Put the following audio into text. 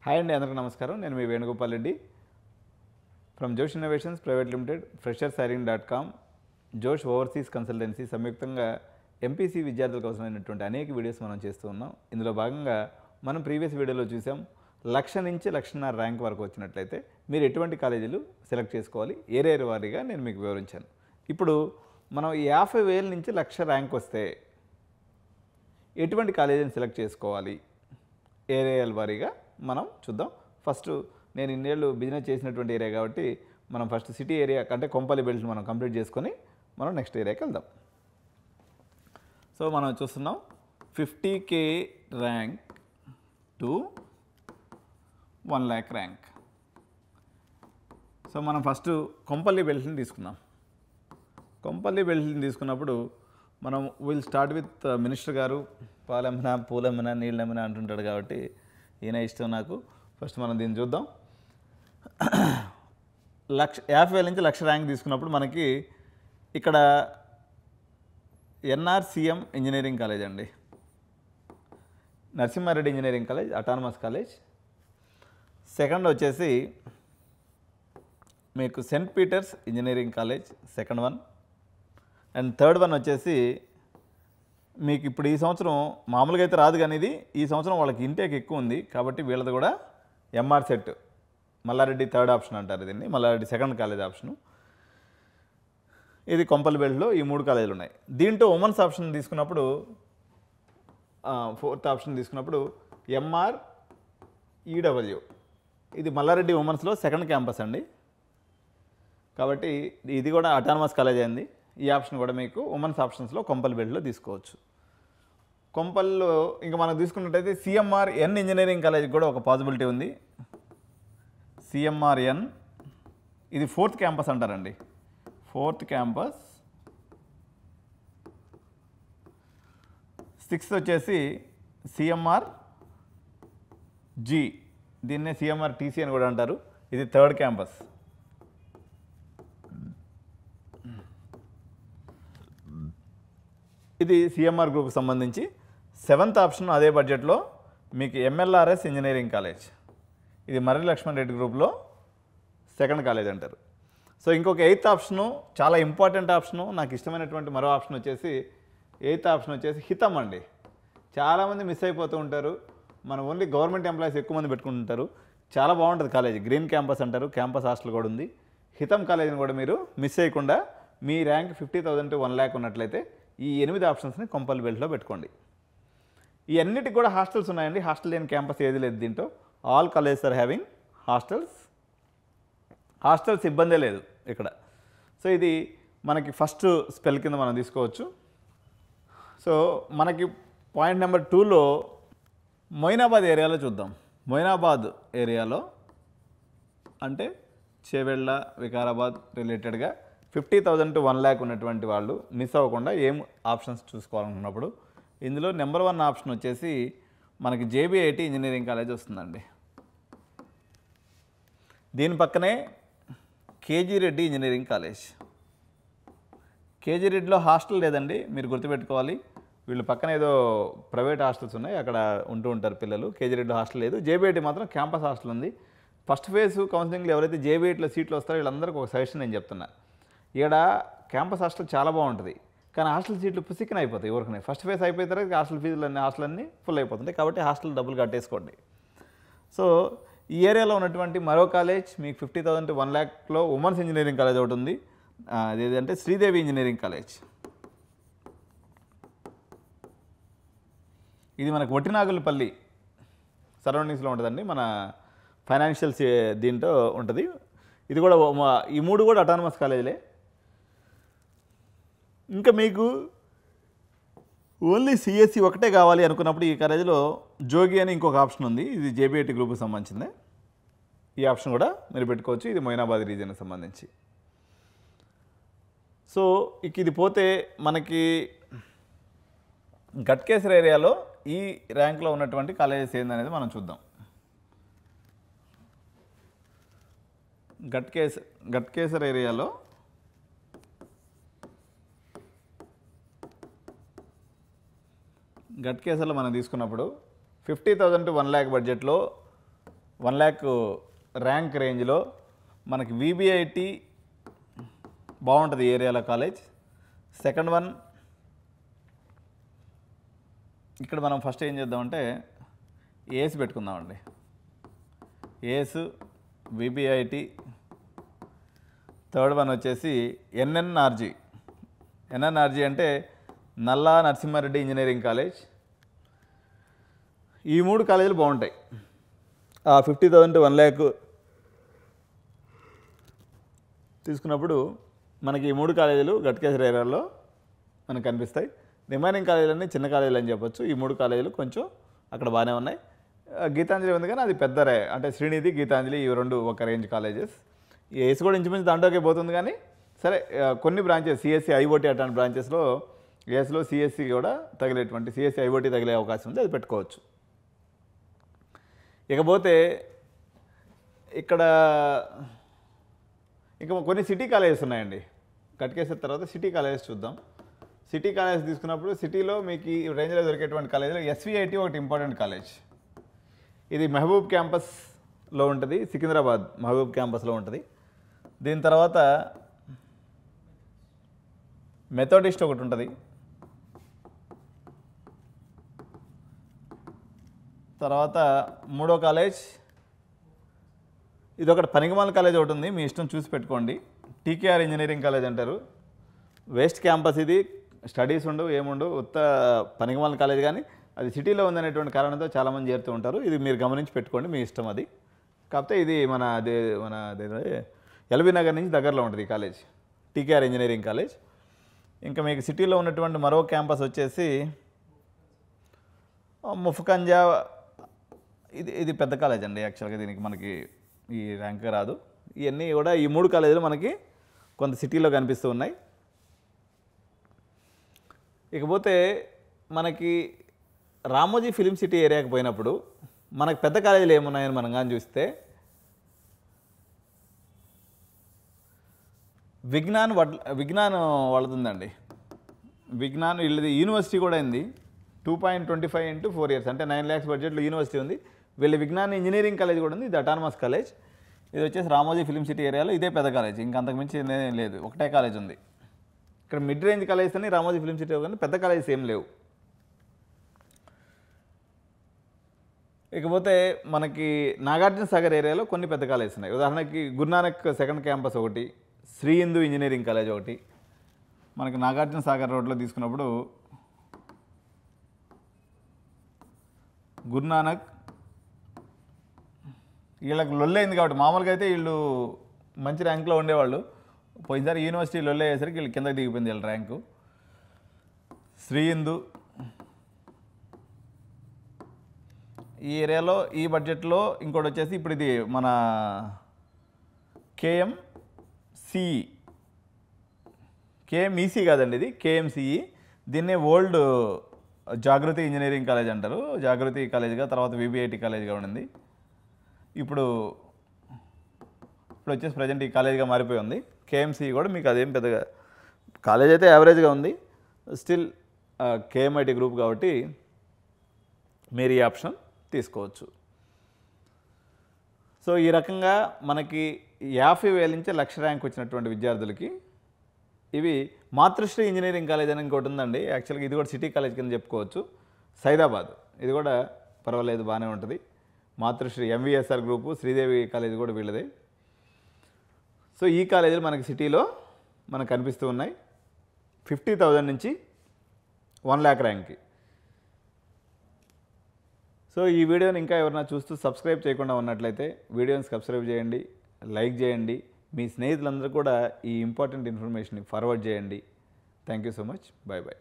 Hi అండి, అందరికీ నమస్కారం. నేను మీ వేణుగోపాల్ రెడ్డి ఫ్రమ్ జోష్ ఇన్నోవేషన్స్ ప్రైవేట్ లిమిటెడ్, freshershiring.com, జోష్ ఓవర్సీస్ కన్సల్టెన్సీ సంయుక్తంగా ఎంపీసీ విద్యార్థులకు అవసరమైనటువంటి అనేక వీడియోస్ మనం చేస్తూ ఉన్నాం. ఇందులో భాగంగా మనం ప్రీవియస్ వీడియోలో చూసాం 1,00,000 నుంచి 1,50,000 ర్యాంక్ వరకు వచ్చినట్లయితే మీరు ఎటువంటి కాలేజీలు సెలెక్ట్ చేసుకోవాలి, ఏరియా వారీగా నేను మీకు వివరించాను. ఇప్పుడు మనం 50,000 నుంచి 1,00,000 ర్యాంక్ వస్తే ఎటువంటి కాలేజీని సెలెక్ట్ చేసుకోవాలి, ఏరియాల వారీగా మనం చూద్దాం. ఫస్ట్ నేను ఇన్నేళ్ళు బిజినెస్ చేసినటువంటి ఏరియా కాబట్టి మనం ఫస్ట్ సిటీ ఏరియా అంటే కొంపల్లి బెల్ట్ మనం కంప్లీట్ చేసుకొని మనం నెక్స్ట్ ఏరియాకి వెళ్దాం. సో మనం చూస్తున్నాం 50K rank to 1,00,000 rank. So మనం ఫస్ట్ కొంపల్లి బెల్ట్ని తీసుకున్నాం. కొంపల్లి బెల్ట్ని తీసుకున్నప్పుడు మనం విల్ స్టార్ట్ విత్ మినిస్టర్ గారు పాలమ్మిన పూలమ్మిన నీళ్ళమ్మిన అంటుంటాడు కాబట్టి ఈయన ఇష్టం నాకు. ఫస్ట్ మనం దీన్ని చూద్దాం. 50,000 నుంచి 1,00,000 ర్యాంక్ తీసుకున్నప్పుడు మనకి ఇక్కడ NRCM ఇంజనీరింగ్ కాలేజ్ అండి, Narasimha Reddy engineering college, autonomous college. Second వచ్చేసి మీకు Saint Peter's engineering college second one. And third one వచ్చేసి మీకు ఇప్పుడు ఈ సంవత్సరం మామూలుగా అయితే రాదు, కానీ ఇది ఈ సంవత్సరం వాళ్ళకి ఇంటేక్ ఎక్కువ ఉంది కాబట్టి వీళ్ళది కూడా MR set, Malla Reddy third option అంటారు దీన్ని, మల్లారెడ్డి సెకండ్ కాలేజ్ ఆప్షను. ఇది కొంపల్లి బెల్ట్లో ఈ 3 కాలేజీలు ఉన్నాయి. దీంట్లో ఉమెన్స్ ఆప్షన్ తీసుకున్నప్పుడు ఫోర్త్ ఆప్షన్ తీసుకున్నప్పుడు MREW, ఇది మల్లారెడ్డి ఉమెన్స్లో సెకండ్ క్యాంపస్ అండి. కాబట్టి ఇది కూడా అటానమస్ కాలేజ్ అయింది. ఈ ఆప్షన్ కూడా మీకు ఉమెన్స్ ఆప్షన్స్లో కొంపల్లి బెల్ట్లో తీసుకోవచ్చు. కొంపల్లో ఇంకా మనం తీసుకున్నట్టయితే CMRN ఇంజనీరింగ్ కాలేజ్ కూడా ఒక పాసిబిలిటీ ఉంది. CMRN ఇది 4th క్యాంపస్ అంటారండి, 4th క్యాంపస్. 6th వచ్చేసి CMRG, దీన్నే CMRTC అని కూడా అంటారు, ఇది 3rd క్యాంపస్. ఇది CMR గ్రూప్కి సంబంధించి. 7th ఆప్షన్ అదే బడ్జెట్లో మీకు MLRS ఇంజనీరింగ్ కాలేజ్, ఇది మర్రి లక్ష్మణ్ రెడ్డి గ్రూప్లో సెకండ్ కాలేజ్ అంటారు. సో ఇంకొక 8th ఆప్షను చాలా ఇంపార్టెంట్ ఆప్షను, నాకు ఇష్టమైనటువంటి మరో ఆప్షన్ వచ్చేసి 8th ఆప్షన్ వచ్చేసి హితం అండి. చాలామంది మిస్ అయిపోతూ ఉంటారు, మన ఓన్లీ గవర్నమెంట్ ఎంప్లాయీస్ ఎక్కువ మంది పెట్టుకుంటుంటారు. చాలా బాగుంటుంది కాలేజ్, గ్రీన్ క్యాంపస్ అంటారు, క్యాంపస్ హాస్టల్ కూడా ఉంది. హితం కాలేజీని కూడా మీరు మిస్ చేయకుండా మీ ర్యాంక్ 50,000 to 1,00,000 ఉన్నట్లయితే ఈ 8 ఆప్షన్స్ని కొంపల్లి బెల్ట్లో పెట్టుకోండి. ఈ అన్నిటికి కూడా హాస్టల్స్ ఉన్నాయండి, హాస్టల్ లేని క్యాంపస్ ఏది లేదు దీంట్లో. All colleges are having hostels ఇబ్బందే లేదు ఇక్కడ. సో ఇది మనకి ఫస్ట్ స్పెల్ కింద మనం తీసుకోవచ్చు. సో మనకి పాయింట్ నెంబర్ 2లో మొయినాబాద్ ఏరియాలో చూద్దాం. మొయినాబాద్ ఏరియాలో అంటే చేవెళ్ళ, వికారాబాద్ రిలేటెడ్గా 50,000 to 1,00,000 ఉన్నటువంటి వాళ్ళు మిస్ అవ్వకుండా ఏం ఆప్షన్స్ చూసుకోవాలనుకున్నప్పుడు ఇందులో నెంబర్ 1 ఆప్షన్ వచ్చేసి మనకి JBIT ఇంజనీరింగ్ కాలేజ్ వస్తుందండి. దీని పక్కనే KG Reddy engineering college. KG రెడ్డిలో హాస్టల్ లేదండి, మీరు గుర్తుపెట్టుకోవాలి. వీళ్ళు పక్కన ఏదో ప్రైవేట్ హాస్టల్స్ ఉన్నాయి, అక్కడ ఉంటూ ఉంటారు పిల్లలు. KG రెడ్డిలో హాస్టల్ లేదు. JBIT మాత్రం క్యాంపస్ హాస్టల్ ఉంది. ఫస్ట్ ఫేజ్ కౌన్సిలింగ్లో ఎవరైతే JBITలో సీట్లు వస్తారో వీళ్ళందరికీ ఒక సజెషన్ నేను చెప్తున్నా. ఇక్కడ క్యాంపస్ హాస్టల్ చాలా బాగుంటుంది, కానీ హాస్టల్ సీట్లు పుసిక్కిన అయిపోతాయి ఎవరికనే. ఫస్ట్ ఫేజ్ అయిపోయిన తర్వాత హాస్టల్ ఫీజులు హాస్టల్ ఫుల్ అయిపోతుంటాయి, కాబట్టి హాస్టల్ డబ్బులు కట్టేసుకోండి. సో ఈ ఏరియాలో ఉన్నటువంటి మరో కాలేజ్ మీకు 50,000 to 1,00,000లో ఉమెన్స్ ఇంజనీరింగ్ కాలేజ్ ఒకటి ఉంది. అదేంటంటే శ్రీదేవి ఇంజనీరింగ్ కాలేజ్. ఇది మనకు ఒట్టినాగులపల్లి సరౌండింగ్స్లో ఉంటుందండి, మన ఫైనాన్షియల్స్ దీంట్లో ఉంటుంది. ఇది కూడా ఈ 3 కూడా అటానమస్ కాలేజీలే. ఇంకా మీకు ఓన్లీ CSE ఒకటే కావాలి అనుకున్నప్పుడు ఈ కాలేజీలో జోగి అని ఇంకొక ఆప్షన్ ఉంది, ఇది JBIT గ్రూప్కి సంబంధించింది. ఈ ఆప్షన్ కూడా మీరు పెట్టుకోవచ్చు, ఇది మొయినాబాద్ రీజియన్కి సంబంధించి. సో ఇక ఇది పోతే మనకి గట్కేసర్ ఏరియాలో ఈ ర్యాంక్లో ఉన్నటువంటి కాలేజెస్ ఏందనేది మనం చూద్దాం. గట్కేసర్ ఏరియాలో గట్కేసర్లో మనం తీసుకున్నప్పుడు 50,000 to 1,00,000 బడ్జెట్లో 1 lakh ర్యాంక్ రేంజ్లో మనకి విబిఐటి బాగుంటుంది ఏరియాలో కాలేజ్. సెకండ్ వన్ ఇక్కడ మనం ఫస్ట్ ఏం చేద్దామంటే ఏఎస్ పెట్టుకుందామండి. As VBIT. థర్డ్ వన్ వచ్చేసి ఎన్ఎన్ఆర్జీ. ఎన్ఎన్ఆర్జీ అంటే నల్లా నరసింహారెడ్డి ఇంజనీరింగ్ కాలేజ్. ఈ 3 కాలేజీలు బాగుంటాయి. 50,000 to 1 lakh తీసుకున్నప్పుడు మనకి ఈ 3 కాలేజీలు గట్కేసర్ ఏరియాలో మనకు కనిపిస్తాయి. రిమైనింగ్ కాలేజీలన్నీ చిన్న కాలేజీలు అని చెప్పొచ్చు. ఈ 3 కాలేజీలు కొంచెం అక్కడ బాగానే ఉన్నాయి. గీతాంజలి ఉంది కానీ అది పెద్ద అంటే శ్రీనిధి, గీతాంజలి ఈ 2 ఒక రేంజ్ కాలేజెస్. ఏఎస్ కూడా ఇంచుమించు దాంట్లోకే పోతుంది కానీ సరే కొన్ని బ్రాంచెస్ సిఎస్సి ఐఓటీ అట్లాంటి బ్రాంచెస్లో ఏఎస్లో సిఎస్సి కూడా తగిలేటువంటి సిఎస్సి ఐఓటీ తగిలే అవకాశం ఉంది, అది పెట్టుకోవచ్చు. ఇకపోతే ఇక్కడ ఇంకా కొన్ని సిటీ కాలేజెస్ ఉన్నాయండి. కట్కేసిన తర్వాత సిటీ కాలేజెస్ చూద్దాం. సిటీ కాలేజ్ తీసుకున్నప్పుడు సిటీలో మీకు ఈ రేంజ్లో దొరికేటువంటి కాలేజీలో ఎస్విఐటి ఒకటి ఇంపార్టెంట్ కాలేజ్. ఇది మహబూబ్ క్యాంపస్లో ఉంటుంది, సికింద్రాబాద్ మహబూబ్ క్యాంపస్లో ఉంటుంది. దీని తర్వాత మెథోడిస్ట్ ఒకటి ఉంటుంది. తర్వాత మూడో కాలేజ్ ఇది ఒకటి పనికిమాల కాలేజ్ ఒకటి ఉంది, మీ ఇష్టం చూసి పెట్టుకోండి. టీకేఆర్ ఇంజనీరింగ్ కాలేజ్ అంటారు. వెస్ట్ క్యాంపస్ ఇది, స్టడీస్ ఉండవు ఏముండవు, ఉత్త పనికిమాల కాలేజ్. కానీ అది సిటీలో ఉందనేటువంటి కారణంతో చాలామంది చేరుతూ ఉంటారు. ఇది మీరు గమనించి పెట్టుకోండి, మీ ఇష్టం అది. కాకపోతే ఇది మన ఎల్బీ నగర్ నుంచి దగ్గరలో ఉంటుంది ఈ కాలేజ్, టీకేఆర్ ఇంజనీరింగ్ కాలేజ్. ఇంకా మీకు సిటీలో ఉన్నటువంటి మరో క్యాంపస్ వచ్చేసి ముఫ్కంజా. ఇది పెద్ద కాలేజ్ అండి, యాక్చువల్గా దీనికి మనకి ఈ ర్యాంక్ రాదు. ఇవన్నీ కూడా ఈ 3 కాలేజీలు మనకి కొంత సిటీలో కనిపిస్తూ ఉన్నాయి. ఇకపోతే మనకి రామోజీ ఫిలిం సిటీ ఏరియాకి పోయినప్పుడు మనకు పెద్ద కాలేజీలు ఏమున్నాయని మనం కానీ చూస్తే విజ్ఞాన్ వాళ్ళతుందండి. విజ్ఞాన్ వీళ్ళది యూనివర్సిటీ కూడా ఉంది. 2.25 into 4 years అంటే 9 lakhs బడ్జెట్లో యూనివర్సిటీ ఉంది. వీళ్ళ విజ్ఞాన్ ఇంజనీరింగ్ కాలేజ్ కూడా ఉంది, ఇది అటానమస్ కాలేజ్. ఇది వచ్చేసి రామోజీ ఫిలిం సిటీ ఏరియాలో ఇదే పెద్ద కాలేజ్, ఇంకా అంతకుమించి ఏం లేదు, ఒకటే కాలేజ్ ఉంది. ఇక్కడ మిడ్ రేంజ్ కాలేజ్ అని రామోజీ ఫిలిం సిటీ కానీ పెద్ద కాలేజెస్ ఏం లేవు. ఇకపోతే మనకి నాగార్జున సాగర్ ఏరియాలో కొన్ని పెద్ద కాలేజెస్ ఉన్నాయి. ఉదాహరణకి గురునానక్ సెకండ్ క్యాంపస్ ఒకటి, శ్రీ హిందూ ఇంజనీరింగ్ కాలేజ్ ఒకటి. మనకి నాగార్జున సాగర్ రోడ్లో తీసుకున్నప్పుడు గురునానక్ వీళ్ళకి లొల్లైంది కాబట్టి, మామూలుగా అయితే వీళ్ళు మంచి ర్యాంక్లో ఉండేవాళ్ళు. పోయినసారి యూనివర్సిటీ లొల్లే అయ్యేసరికి వీళ్ళు కిందకి దిగిపోయింది వీళ్ళ ర్యాంకు. శ్రీ హిందూ ఈ ఏరియాలో ఈ బడ్జెట్లో. ఇంకోటి వచ్చేసి ఇప్పుడు ఇది మన కేఎంఈసీ కాదండి, ఇది కేఎంసిఈ. దీన్నే ఓల్డ్ జాగృతి ఇంజనీరింగ్ కాలేజ్ అంటారు. జాగృతి కాలేజ్గా తర్వాత విబిఐటి కాలేజ్గా ఉండింది. ఇప్పుడు వచ్చేసి ప్రజెంట్ ఈ కాలేజ్గా మారిపోయి ఉంది. కేఎంసీ కూడా మీకు అదేం పెద్దగా కాలేజ్ అయితే యావరేజ్గా ఉంది, స్టిల్ కేఎంఐటి గ్రూప్ కాబట్టి మీరు ఈ ఆప్షన్ తీసుకోవచ్చు. సో ఈ రకంగా మనకి 50,000 నుంచి 1,00,000 ర్యాంక్ వచ్చినటువంటి విద్యార్థులకి ఇవి మాతృశ్రీ ఇంజనీరింగ్ కాలేజ్ అని ఇంకోటి ఉందండి. యాక్చువల్గా ఇది కూడా సిటీ కాలేజ్ కింద చెప్పుకోవచ్చు. సైదాబాద్ ఇది కూడా పర్వాలేదు, బాగానే ఉంటుంది. మాతృశ్రీ ఎంవిఎస్ఆర్ గ్రూపు, శ్రీదేవి కాలేజ్ కూడా వీళ్ళదే. సో ఈ కాలేజీలు మనకి సిటీలో మనకు కనిపిస్తూ ఉన్నాయి. 50,000 నుంచి 1 lakh ర్యాంక్కి. సో ఈ వీడియోని ఇంకా ఎవరైనా చూస్తూ సబ్స్క్రైబ్ చేయకుండా ఉన్నట్లయితే వీడియోని సబ్స్క్రైబ్ చేయండి, లైక్ చేయండి, మీ స్నేహితులందరూ కూడా ఈ ఇంపార్టెంట్ ఇన్ఫర్మేషన్ని ఫార్వర్డ్ చేయండి. Thank you so much. Bye bye.